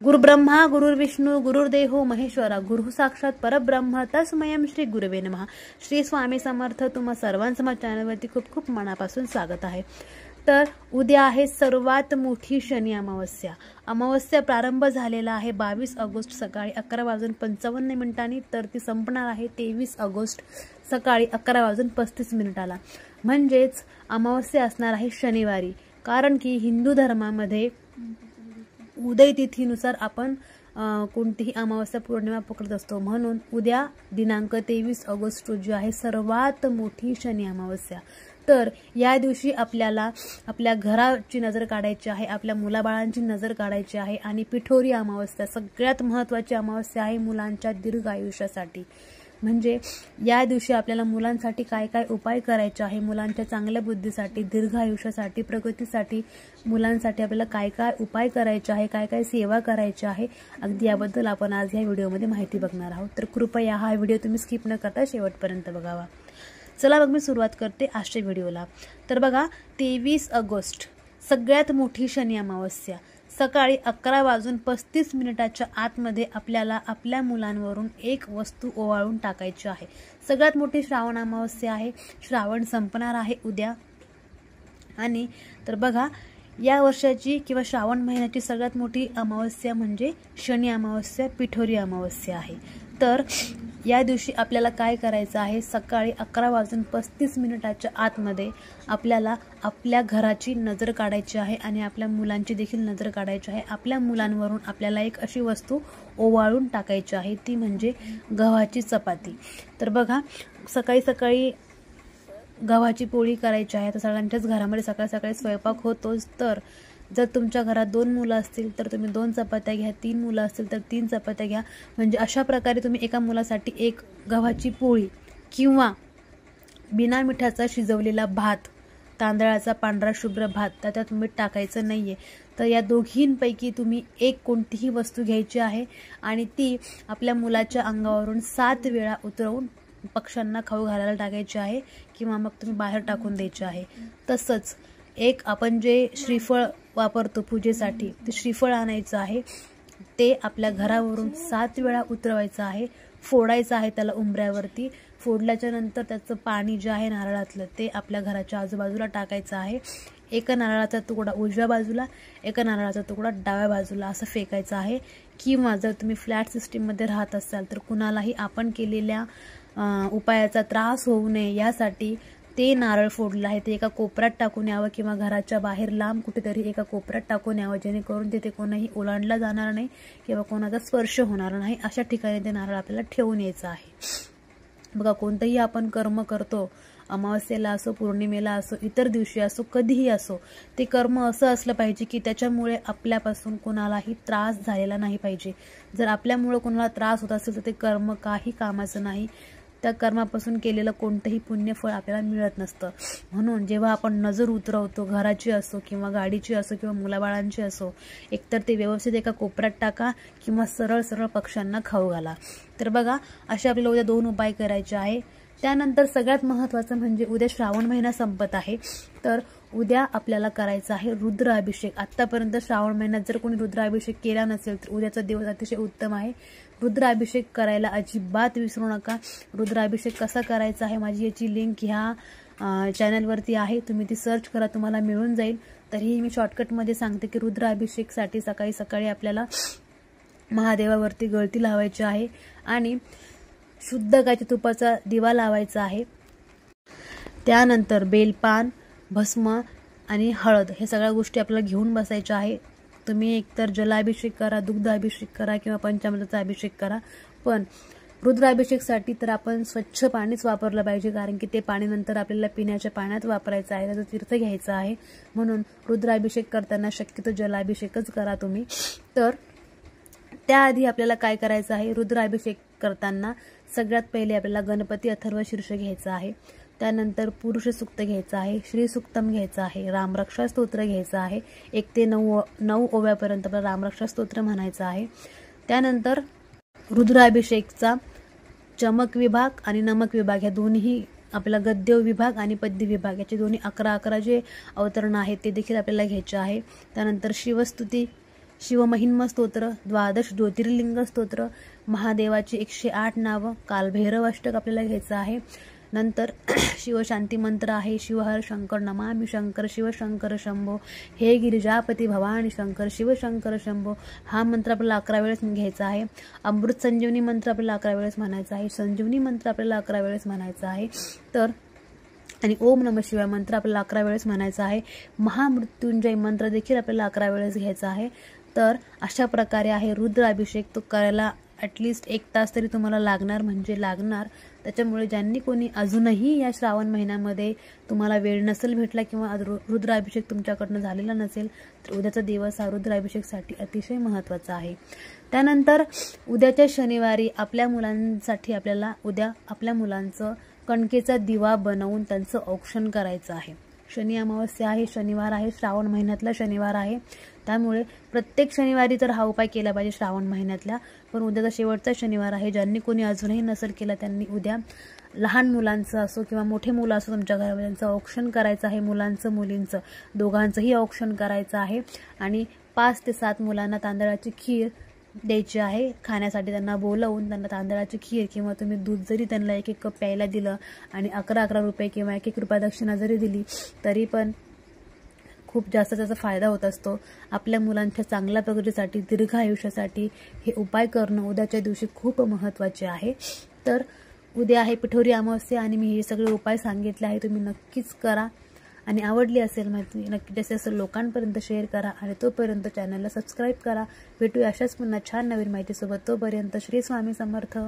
गुरुब्रह्मा गुरुर्विष्णू गुरुर्देहो महेश्वरा गुरु साक्षात परब्रह्म तस्मयं श्री गुरुवे नमः। श्री स्वामी समर्थ। तुम्हा सर्वांचं माझ्या चॅनलवरती खूप खूप मनापासून स्वागत आहे। तर उद्या आहे सर्वात मोठी शनी अमावस्या। अमावस्या प्रारंभ झालेला आहे 22 ऑगस्ट सकाळी 11:55 तर ती संपणार आहे 23 ऑगस्ट सकाळी 11:35 म्हणजेच अमावस्या असणार आहे शनिवारी। कारण की हिंदू धर्मामध्ये उदय तिथीनुसार आपण कोणतीही अमावस्या पौर्णिमा पकडत असतो, म्हणून उद्या दिनांक 23 ऑगस्ट रोजी आहे सर्वात मोठी शनी अमावस्या। तर या दिवशी आपल्याला आपल्या घराची नजर काढायची आहे, आपल्या मुलाबाळांची नजर काढायची आहे आणि पिठोरी अमावस्या सगळ्यात महत्त्वाची अमावस्या आहे मुलांच्या दीर्घ आयुष्यासाठी। म्हणजे या दिवशी आपल्याला मुलांसाठी काय काय उपाय करायचे आहे, मुलांच्या चांगल्या बुद्धीसाठी, दीर्घ आयुष्यासाठी, प्रगतीसाठी मुलांसाठी आपल्याला काय काय उपाय करायचे आहे, काय काय सेवा करायची आहे, अगदी याबद्दल आपण आज या व्हिडिओमध्ये माहिती बघणार आहोत। तर कृपया हा व्हिडिओ तुम्ही स्किप न करता शेवटपर्यंत बघावा। चला मग मी सुरुवात करते आजच्या व्हिडिओला। तर बघा 23 ऑगस्ट सगळ्यात मोठी शनी अमावस्या सकाळी 11:35 आतमध्ये आपल्याला आपल्या मुलांवरून एक वस्तू ओवाळून टाकायची आहे। सगळ्यात मोठी श्रावण अमावस्या आहे, श्रावण संपणार आहे उद्या। आणि तर बघा या वर्षाची किंवा श्रावण महिन्याची सगळ्यात मोठी अमावस्या म्हणजे शनी अमावस्या, पिठोरी अमावस्या आहे। तर या दिवशी आपल्याला काय करायचं आहे, सकाळी 11:35 आतमध्ये आपल्याला आपल्या घराची नजर काढायची आहे आणि आपल्या मुलांची देखील नजर काढायची आहे। आपल्या मुलांवरून आपल्याला एक अशी वस्तू ओवाळून टाकायची आहे, ती म्हणजे गव्हाची चपाती। तर बघा सकाळी सकाळी गव्हाची पोळी करायची आहे। तर सगळ्यांच्याच घरामध्ये सकाळी सकाळी स्वयंपाक होतोच। तर जर तुमच्या घरात 2 मुलं असतील तर तुम्ही 2 चपात्या घ्या, 3 मुलं असतील तर 3 चपात्या घ्या। म्हणजे अशा प्रकारे तुम्ही एका मुलासाठी एक गव्हाची पोळी किंवा बिना मिठाचा शिजवलेला भात, तांदळाचा पांढरा शुभ्र भात, त्याच्यात मीठ टाकायचं नाहीये। तर या दोघींपैकी तुम्ही एक कोणतीही वस्तू घ्यायची आहे आणि ती आपल्या मुलाच्या अंगावरून 7 वेळा उतरवून पक्ष्यांना खाऊ घालायला टाकायची आहे किंवा मग तुम्ही बाहेर टाकून द्यायची आहे। तसंच एक आपण जे श्रीफळ वापरतो पूजेसाठी ते श्रीफळ आणायचं आहे, ते आपल्या घरावरून 7 वेळा उतरवायचं आहे, फोडायचं आहे त्याला उंबऱ्यावरती। फोडल्याच्या नंतर त्याचं पाणी जे आहे नारळातलं ते आपल्या घराच्या आजूबाजूला टाकायचं आहे। एका नारळाचा तुकडा उजव्या बाजूला, एका नारळाचा तुकडा डाव्या बाजूला असं फेकायचं आहे। किंवा जर तुम्ही फ्लॅट सिस्टीममध्ये राहत असाल तर कुणालाही आपण केलेल्या उपायाचा त्रास होऊ नये यासाठी ते नारळ फोडलं आहे ते एका कोपऱ्यात टाकून यावं किंवा घराच्या बाहेर लांब कुठेतरी एका कोपऱ्यात टाकून यावं, जेणेकरून तिथे कोणाही ओलांडला जाणार नाही किंवा कोणाचा स्पर्श होणार नाही। अशा ठिकाणी ते नारळ आपल्याला ठेवून यायचं आहे। बघा कोणतंही आपण कर्म करतो, अमावस्येला असो, पौर्णिमेला असो, इतर दिवशी असो, कधीही असो, ते कर्म असं असलं पाहिजे की त्याच्यामुळे आपल्यापासून कोणालाही त्रास झालेला नाही पाहिजे। जर आपल्यामुळे कोणाला त्रास होत असेल तर ते कर्म काही कामाचं नाही, त्या कर्मापासून केलेलं कोणतंही पुण्यफळ आपल्याला मिळत नसतं। म्हणून जेव्हा आपण नजर उतरवतो, घराची असो किंवा गाडीची असो किंवा मुलाबाळांची असो, एकतर ते व्यवस्थित एका कोपऱ्यात टाका किंवा सरळ सरळ पक्ष्यांना खाऊ घाला। तर बघा असे आपल्याला उद्या 2 उपाय करायचे आहे। त्यानंतर सगळ्यात महत्त्वाचं म्हणजे उद्या श्रावण महिना संपत आहे, तर उद्या आपल्याला करायचा आहे रुद्राभिषेक। आत्तापर्यंत श्रावण महिन्यात जर कोणी रुद्राभिषेक केला नसेल तर उद्याचा दिवस अतिशय उत्तम आहे। रुद्राभिषेक करायला अजिबात विसरू नका। रुद्राभिषेक कसा करायचा आहे माझी याची लिंक ह्या चॅनलवरती आहे, तुम्ही ती सर्च करा, तुम्हाला मिळून जाईल। तरीही मी शॉर्टकटमध्ये सांगते की रुद्राभिषेकसाठी सकाळी सकाळी आपल्याला महादेवावरती गळती लावायची आहे आणि शुद्ध गायच्या तुपाचा दिवा लावायचा आहे। त्यानंतर बेलपान, भस्म आणि हळद हे सगळ्या गोष्टी आपल्याला घेऊन बसायच्या आहे। तुम्ही एकतर जलाभिषेक करा, दुग्धाभिषेक करा किंवा पंचामृताचा अभिषेक करा, पण रुद्राभिषेकसाठी तर आपण स्वच्छ पाणीच वापरलं पाहिजे, कारण की ते पाणी नंतर आपल्याला पिण्याच्या पाण्यात वापरायचं आहे, त्याचं तीर्थ घ्यायचं आहे। म्हणून रुद्राभिषेक करताना शक्यतो जलाभिषेकच करा तुम्ही। तर त्याआधी आपल्याला काय करायचं आहे, रुद्राभिषेक करताना सगळ्यात पहिले आपल्याला गणपती अथर्व शीर्ष घ्यायचं आहे, त्यानंतर पुरुष सूक्त घ्यायचं आहे, श्री सूक्तम घ्यायचं आहे, रामरक्षा स्तोत्र घ्यायचं आहे, 1 ते 9 ओव्यापर्यंत आपल्याला रामरक्षा स्तोत्र म्हणायचं आहे। त्यानंतर रुद्राभिषेकचा चमक विभाग आणि नमक विभाग ह्या दोन्ही आपला गद्य विभाग आणि पद्य विभाग याचे दोन्ही 11 जे अवतरण आहेत ते देखील आपल्याला घ्यायचे आहे। त्यानंतर शिवस्तुती शिवमहिम्न स्तोत्र, 12 ज्योतिर्लिंग स्तोत्र, महादेवाची 108 नावं, कालभैरव अष्टक आपल्याला घ्यायचं आहे. नंतर शिवशांती मंत्र आहे, शिवहर शंकर नमामि शंकर शिवशंकर शंभो, हे गिरिजापती भवानी शंकर शिवशंकर शंभो, हा मंत्र आपल्याला 11 वेळेस घ्यायचा आहे. अमृत संजीवनी मंत्र आपल्याला 11 वेळेस म्हणायचा आहे. संजीवनी मंत्र आपल्याला 11 वेळेस म्हणायचा आहे. तर आणि ओम नमः शिवाय मंत्र आपल्याला 11 वेळेस म्हणायचा आहे. महामृत्युंजय मंत्र देखील आपल्याला 11 वेळेस घ्यायचा आहे. तर अशा प्रकारे आहे रुद्राभिषेक. तो करायला ॲटलिस्ट 1 तास तरी तुम्हाला लागणार म्हणजे लागणार. त्याच्यामुळे ज्यांनी कोणी अजूनही या श्रावण महिन्यामध्ये तुम्हाला वेळ नसेल भेटला किंवा रुद्राभिषेक तुमच्याकडनं झालेला नसेल तर उद्याचा दिवस हा रुद्राभिषेकसाठी अतिशय महत्त्वाचा आहे. त्यानंतर उद्याच्या शनिवारी आपल्या मुलांसाठी आपल्याला उद्या आपल्या मुलांचं कणकेचा दिवा बनवून त्यांचं औक्षण करायचं आहे. शनी अमावस्या आहे, शनिवार आहे, श्रावण महिन्यातला शनिवार आहे. त्यामुळे प्रत्येक शनिवारी तर हा उपाय केला पाहिजे श्रावण महिन्यातल्या. पण उद्याचा शेवटचा शनिवार आहे. ज्यांनी कोणी अजूनही नसेल केला त्यांनी उद्या लहान मुलांचं असो किंवा मोठे मुलं असो तुमच्या घरामध्ये त्यांचं औक्षण करायचं आहे. मुलांचं मुलींचं दोघांचंही औक्षण करायचं आहे. आणि 5 ते 7 मुलांना तांदळाची खीर द्यायची आहे. खाण्यासाठी त्यांना बोलवून त्यांना तांदळाची खीर किंवा तुम्ही दूध जरी त्यांना 1-1 कप प्यायला दिलं आणि 11-11 रुपये किंवा 1-1 रुपया दक्षिणा जरी दिली तरी पण खूप जास्त त्याचा फायदा होत असतो. आपल्या मुलांच्या चांगल्या प्रगतीसाठी दीर्घ आयुष्यासाठी हे उपाय करणं उद्याच्या दिवशी खूप महत्त्वाचे आहे. तर उद्या आहे पिठोरी अमावस्या आणि मी हे सगळे उपाय सांगितले आहे. तुम्ही नक्कीच करा आणि आवडली असेल माहिती नक्की जास्तीत जास्त लोकांपर्यंत शेअर करा आणि तोपर्यंत चॅनलला सबस्क्राईब करा. भेटूया अशाच पुन्हा छान नवीन माहितीसोबत. तोपर्यंत श्री स्वामी समर्थ.